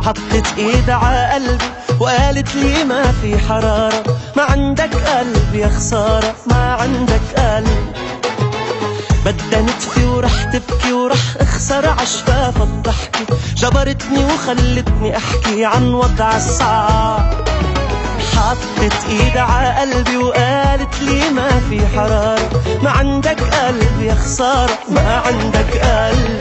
حطت ايد ع قلبي وقالت لي ما في حرارة، ما عندك قلب يا خسارة، ما عندك قلب. بدها نتفي ورح تبكي ورح اخسر عشفاف الضحكة، جبرتني وخلتني احكي عن وضع الصعب. حطت ايد ع قلبي وقالت لي ما في حرارة، ما عندك قلب يا خسارة، ما عندك قلب.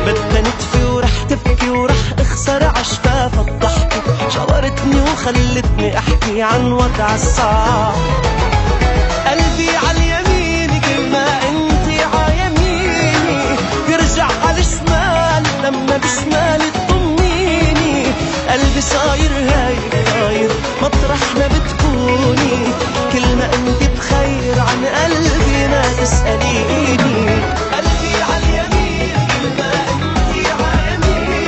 بدها نتفي ورح تبكي ورح اخسر عشفاف الضحكة، جبرتني وخلتني احكي عن وضع الصعب. قلبي عاليمين كل ما انتي عيميني، بيرجع عالشمال لما بشمالي تضميني. قلبي صاير هايل طاير مطرح ما بتكوني، كل ما انتي بخير عن قلبي ما تسأليني. قلبي عاليمين كل ما انتي عيميني،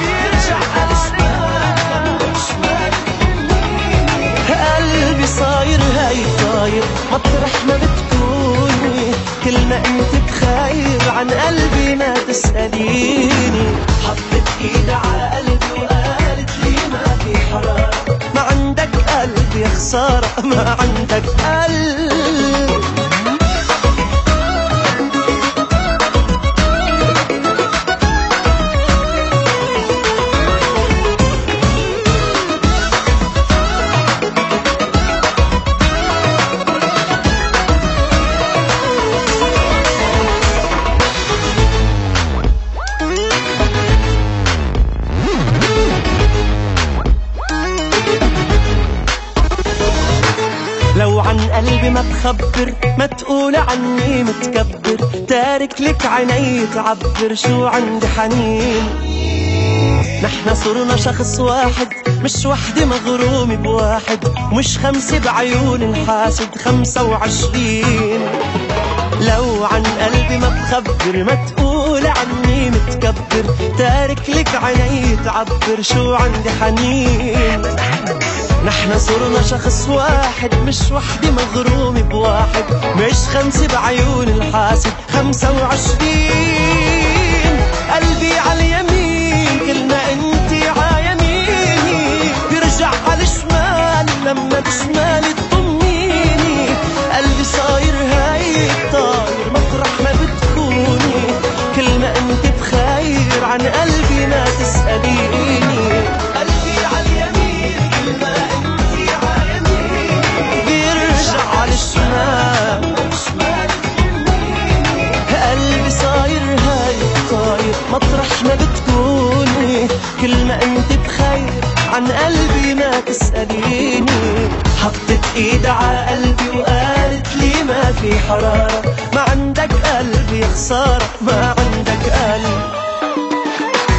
بيرجع عالشمال لما بشمالي تضميني. قلبي صاير هايل طاير مطرح ما بتكوني، كل ما انت بخير عن قلبي ما تسأليني. حطت ايد على قلبي وقالت لي ما في حرارة، ما عندك قلب يا خسارة، ما عندك قلب. لو عن قلبي ما تخبر، ما تقول عني متكبر، تارك لك عيني تعبر شو عندي حنين. نحنا صرنا شخص واحد، مش وحدة مغرومة بواحد، ومش 5 بعيون الحاسد 25. لو عن قلبي ما تخبر، ما تقول عني متكبر، تارك لك عيني تعبر شو عندي حنين. نحنا صرنا شخص واحد، مش وحدة مغرومة بواحد، مش 5 بعيون الحاسد 25. قلبي عاليمين كل ما انتي عيميني، بيرجع عالشمال لما بشمالي تضميني. قلبي صاير هايل طاير مطرح ما بتكوني، كل ما انتي بخير عن قلبي ما تسأليني. قلبي عاليمين كل ما انتي عيميني، بيرجع عالشمال قلبي صاير هايل طاير مطرح ما بتكوني، كل ما انت بخير عن قلبي ما تسأليني. حطت ايد ع قلبي وقالت لي ما في حرارة، ما عندك قلب يا خسارة، ما عندك قلب.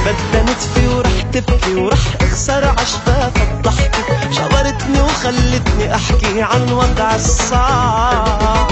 بدها نتفي ورح تبكي ورح اخسر عشفاف الضحكة، جبرتني وخلتني احكي عن وضع الصعب.